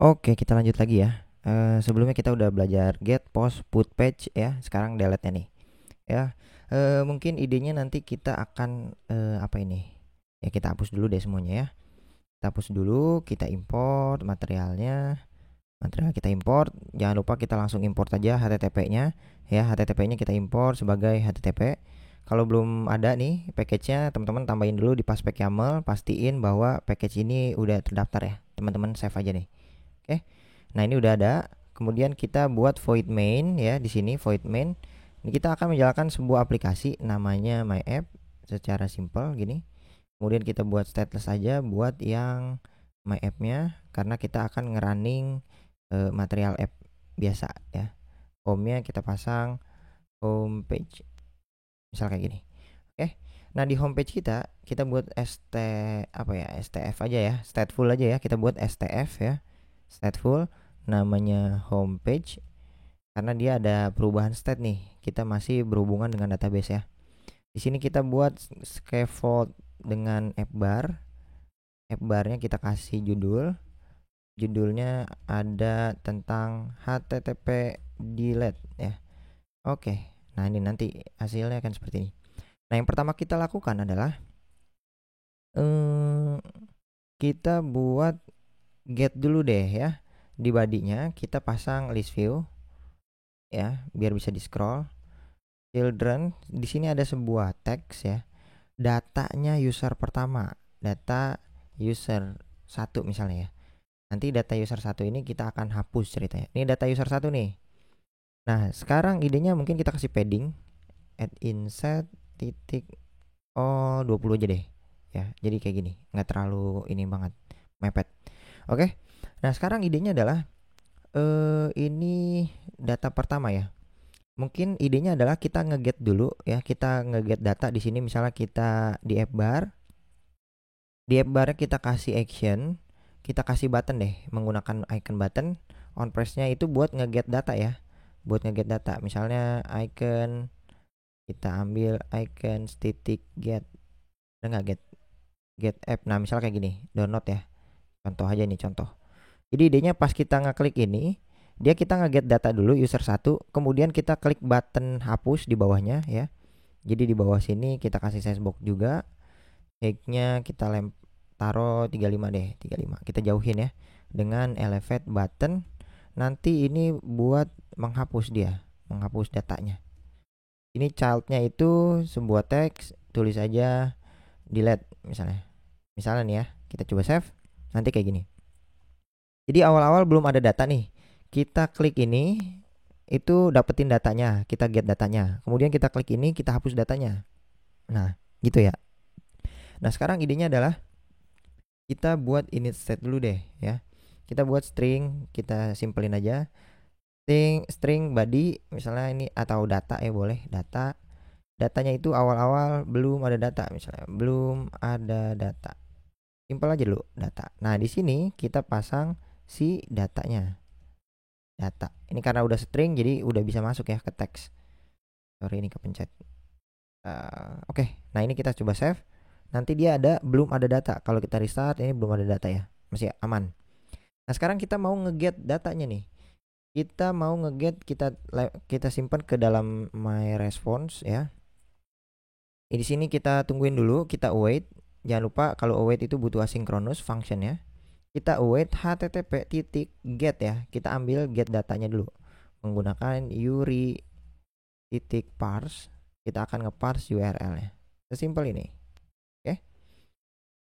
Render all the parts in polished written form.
Oke, kita lanjut lagi ya. Sebelumnya kita udah belajar get, post, put page ya. Sekarang delete-nya nih. Ya, mungkin idenya nanti kita akan apa ini? Ya kita hapus dulu deh semuanya ya. Kita hapus dulu, kita import materialnya. Material kita import. Jangan lupa kita langsung import aja HTTP-nya. Ya, HTTP-nya kita import sebagai HTTP. Kalau belum ada nih package-nya, teman-teman tambahin dulu di paspec YAML, pastiin bahwa package ini udah terdaftar ya. Teman-teman save aja nih. Oke. Nah, ini udah ada. Kemudian kita buat void main ya, di sini void main. Ini kita akan menjalankan sebuah aplikasi namanya my app secara simple gini. Kemudian kita buat stateless aja buat yang my app-nya karena kita akan ngerunning material app biasa ya. Home-nya kita pasang homepage. Misal kayak gini. Oke. Nah, di homepage kita buat STF aja ya, stateful aja ya. Kita buat STF ya. Stateful namanya homepage karena dia ada perubahan state nih. Kita masih berhubungan dengan database ya. Di sini kita buat scaffold dengan app bar. App barnya kita kasih judul. Judulnya ada tentang HTTP delete ya. Oke. Nah, ini nanti hasilnya akan seperti ini. Nah, yang pertama kita lakukan adalah kita buat get dulu deh ya. Di bodinya kita pasang list view ya, biar bisa di scroll. Children, di sini ada sebuah teks ya. Datanya user pertama, data user 1 misalnya ya. Nanti data user 1 ini kita akan hapus ceritanya. Ini data user 1 nih. Nah, sekarang idenya mungkin kita kasih padding add insert titik 20 aja deh. Ya, jadi kayak gini. Nggak terlalu ini banget, mepet. Oke. Nah, sekarang idenya adalah ini data pertama ya. Mungkin idenya adalah kita ngeget dulu ya, kita ngeget data di sini misalnya kita di app bar. Di app bar kita kasih action, kita kasih button deh menggunakan icon button. On press-nya itu buat ngeget data ya. Buat ngeget data. Misalnya icon kita ambil icon titik get. Ada nggak get app. Nah, misalnya kayak gini, download ya. Contoh aja nih contoh. Jadi idenya pas kita ngeklik ini, dia kita ngeget data dulu user 1, kemudian kita klik button hapus di bawahnya ya. Jadi di bawah sini kita kasih size box juga. Height-nya kita taruh 35 deh, 35. Kita jauhin ya dengan elevate button. Nanti ini buat menghapus menghapus datanya. Ini child-nya itu sebuah teks, tulis aja delete misalnya. Misalnya nih ya, kita coba save. Nanti kayak gini. Jadi awal-awal belum ada data nih. Kita klik ini, itu dapetin datanya, kita get datanya. Kemudian kita klik ini, kita hapus datanya. Nah, gitu ya. Nah, sekarang idenya adalah kita buat init state dulu deh ya. Kita buat string, kita simpelin aja. String body misalnya ini atau data ya boleh, data. Datanya itu awal-awal belum ada data misalnya, belum ada data. Simpel aja dulu data. Nah, di sini kita pasang si datanya. Data. Ini karena udah string jadi udah bisa masuk ya ke teks. Sorry ini kepencet. Oke. Nah, ini kita coba save. Nanti dia belum ada data. Kalau kita restart ini belum ada data ya. Masih aman. Nah, sekarang kita mau ngeget datanya nih. Kita mau ngeget, kita simpan ke dalam my response ya. Di sini kita tungguin dulu, kita await. Jangan lupa kalau await itu butuh asynchronous function ya. Kita await http titik get ya. Kita ambil get datanya dulu menggunakan URI titik parse. Kita akan ngeparse URL nya. Sesimpel ini. Oke.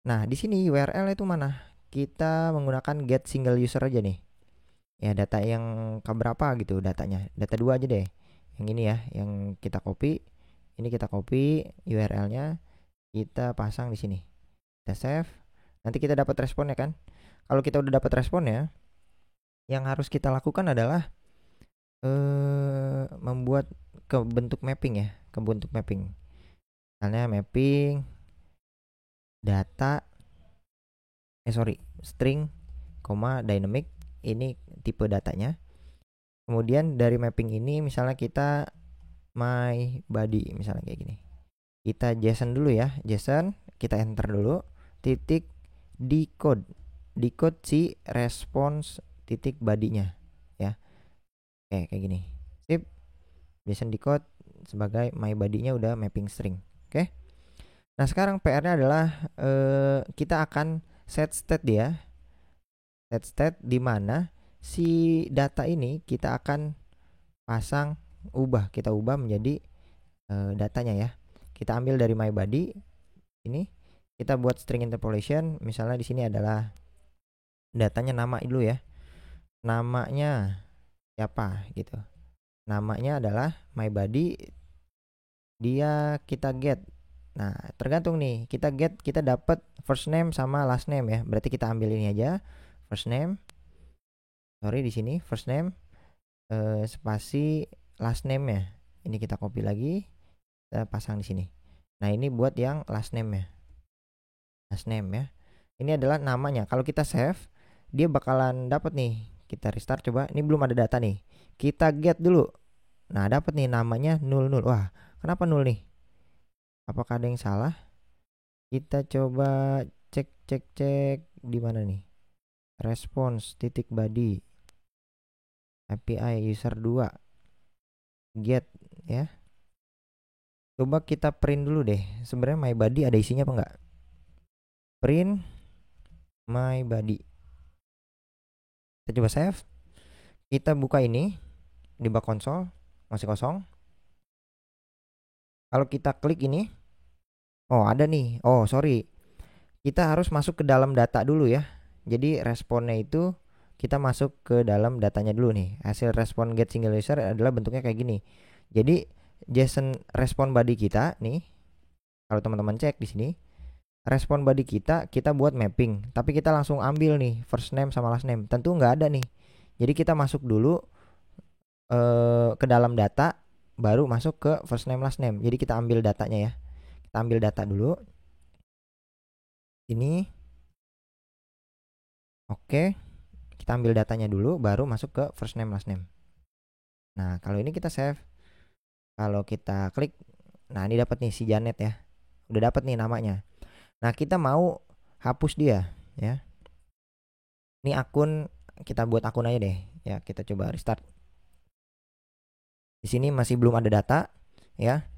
Nah, di sini URL itu mana? Kita menggunakan get single user aja nih. Ya, data yang keberapa gitu datanya. Data 2 aja deh. Yang ini ya, yang kita copy. Ini kita copy URL-nya, kita pasang di sini. Kita save. Nanti kita dapat responnya kan? Kalau kita udah dapat responnya, yang harus kita lakukan adalah membuat ke bentuk mapping ya, ke bentuk mapping. Misalnya mapping data string, dynamic, ini tipe datanya. Kemudian dari mapping ini misalnya kita my body misalnya kayak gini. Kita JSON dulu ya, JSON, kita enter dulu, titik decode si response titik badinya ya. Oke, kayak gini. Sip. JSON decode sebagai my body-nya udah mapping string. Oke. Nah, sekarang PR-nya adalah kita akan set state dia. Set state di mana si data ini kita akan pasang kita ubah menjadi datanya ya. Kita ambil dari my body ini, kita buat string interpolation. Misalnya di sini adalah datanya nama dulu ya. Namanya siapa gitu. Namanya adalah my body, dia kita get. Nah, tergantung nih, kita dapat first name sama last name ya. Berarti kita ambil ini aja, first name. Sorry, di sini first name spasi last name ya. Ini kita copy lagi, kita pasang di sini. Nah, ini buat yang last name ya. Last name ya. Ini adalah namanya. Kalau kita save, dia bakalan dapat nih. Kita restart coba. Ini belum ada data nih. Kita get dulu. Nah, dapat nih namanya 00. Wah, kenapa 0 nih? Apakah ada yang salah? Kita coba cek di mana nih? Response titik body API user 2 get ya. Coba kita print dulu deh. Sebenarnya my body ada isinya apa enggak? Print my body. Kita coba save. Kita buka ini di bak konsol, masih kosong. Kalau kita klik ini, oh ada nih. Oh sorry, kita harus masuk ke dalam data dulu ya. Jadi responnya itu kita masuk ke dalam datanya dulu nih. Hasil respon get single user adalah bentuknya kayak gini. Jadi JSON respon body kita nih, kalau teman-teman cek di sini, respon body kita buat mapping, tapi kita langsung ambil nih first name sama last name. Tentu nggak ada nih. Jadi kita masuk dulu ke dalam data, baru masuk ke first name last name. Jadi kita ambil datanya ya. Kita ambil data dulu. Ini. Oke. Kita ambil datanya dulu, baru masuk ke first name last name. Nah, kalau ini kita save. Kalau kita klik, nah ini dapat nih si Janet ya. Udah dapat nih namanya. Nah, kita mau hapus dia ya. Ini akun, kita buat akun aja deh ya. Kita coba restart. Di sini masih belum ada data ya.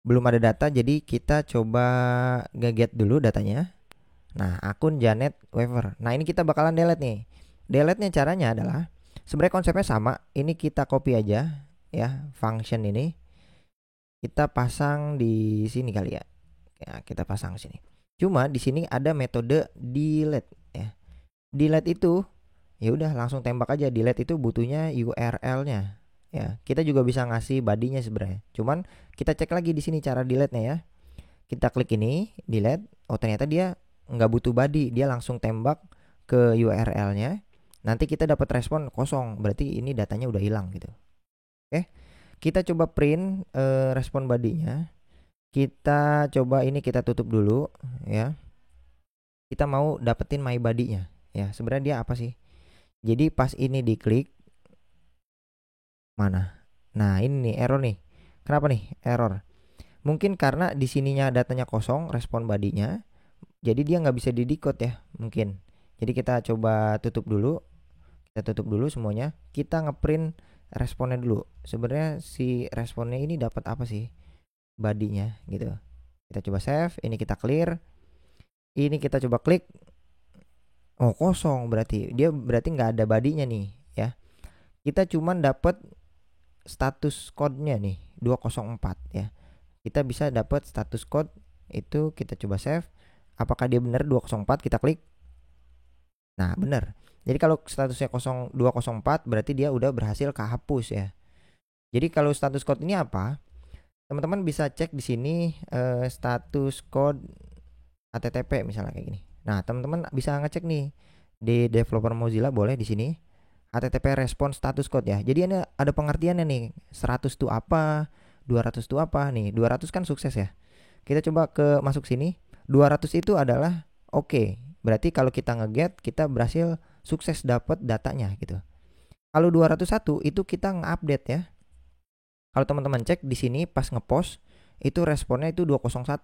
Belum ada data, jadi kita coba nge-get dulu datanya. Nah, akun Janet Weaver. Nah, ini kita bakalan delete nih. Delete-nya caranya adalah sebenarnya konsepnya sama. Ini kita copy aja ya, function ini. Kita pasang di sini kali ya. Ya, kita pasang di sini. Cuma di sini ada metode delete ya. Delete itu ya udah langsung tembak aja. Delete itu butuhnya URL-nya. Ya, kita juga bisa ngasih body-nya sebenarnya. Cuman kita cek lagi di sini cara delete-nya ya. Kita klik ini, delete. Oh, ternyata dia nggak butuh body, dia langsung tembak ke URL-nya. Nanti kita dapat respon kosong, berarti ini datanya udah hilang gitu. Oke, kita coba print respon body-nya. Kita coba ini kita tutup dulu ya. Kita mau dapetin my body-nya ya. Sebenarnya dia apa sih? Jadi pas ini diklik, mana? Nah, ini nih error nih. Kenapa nih error? Mungkin karena di sininya datanya kosong, respon body-nya. Jadi dia nggak bisa di-decode ya, mungkin. Jadi kita coba tutup dulu. Kita tutup dulu semuanya. Kita ngeprint responnya dulu. Sebenarnya si responnya ini dapat apa sih? Body-nya gitu. Kita coba save, ini kita clear. Ini kita coba klik. Oh, kosong berarti. Dia berarti nggak ada body-nya nih ya. Kita cuman dapat status code-nya nih 204 ya. Kita bisa dapat status code itu, kita coba save. Apakah dia benar 204? Kita klik. Nah, benar. Jadi kalau statusnya 204 berarti dia udah berhasil kehapus ya. Jadi kalau status code ini apa? Teman-teman bisa cek di sini status code HTTP misalnya kayak gini. Nah, teman-teman bisa ngecek nih di developer Mozilla, boleh di sini HTTP response status code ya. Jadi ini ada pengertiannya nih. 100 itu apa? 200 itu apa? Nih, 200 kan sukses ya. Kita coba masuk sini. 200 itu adalah oke. Berarti kalau kita nge-get, kita berhasil sukses dapat datanya gitu. Kalau 201 itu kita nge-update ya. Kalau teman-teman cek di sini pas nge-post itu responnya itu 201.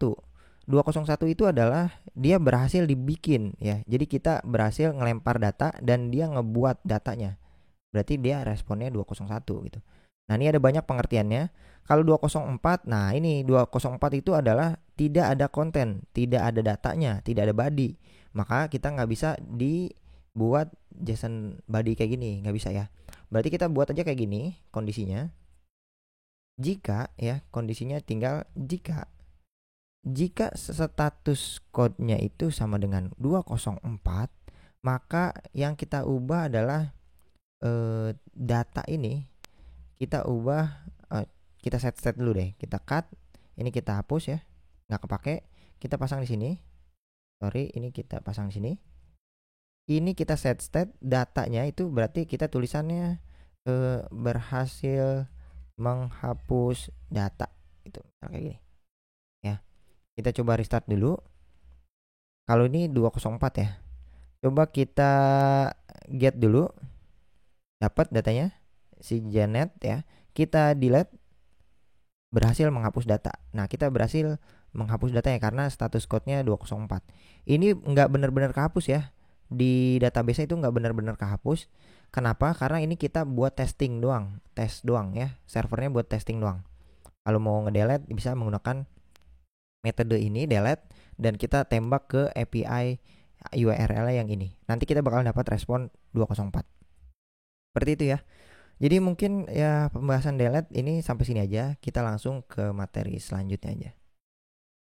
201 itu adalah dia berhasil dibikin ya. Jadi kita berhasil ngelempar data dan dia ngebuat datanya. Berarti dia responnya 201 gitu. Nah, ini ada banyak pengertiannya. Kalau 204, nah ini 204 itu adalah tidak ada konten, tidak ada datanya, tidak ada body. Maka kita nggak bisa dibuat JSON body kayak gini, nggak bisa ya. Berarti kita buat aja kayak gini kondisinya. Jika ya, kondisinya tinggal jika status code-nya itu sama dengan 204, maka yang kita ubah adalah data ini kita ubah, kita set dulu deh, kita cut, ini kita hapus ya, nggak kepake, kita pasang di sini. Sorry, ini kita pasang di sini. Ini kita set datanya itu berarti kita tulisannya berhasil menghapus data itu kayak gini ya. Kita coba restart dulu. Kalau ini 204 ya. Coba kita get dulu. Dapat datanya si Janet ya. Kita delete, berhasil menghapus data. Nah, kita berhasil menghapus datanya karena status code-nya 204. Ini nggak benar-benar kehapus ya. Di database itu nggak benar-benar kehapus. Kenapa? Karena ini kita buat testing doang, tes doang ya. Servernya buat testing doang. Kalau mau ngedelete bisa menggunakan metode ini delete dan kita tembak ke API URL yang ini. Nanti kita bakal dapat respon 204. Seperti itu ya. Jadi mungkin ya pembahasan delete ini sampai sini aja. Kita langsung ke materi selanjutnya aja.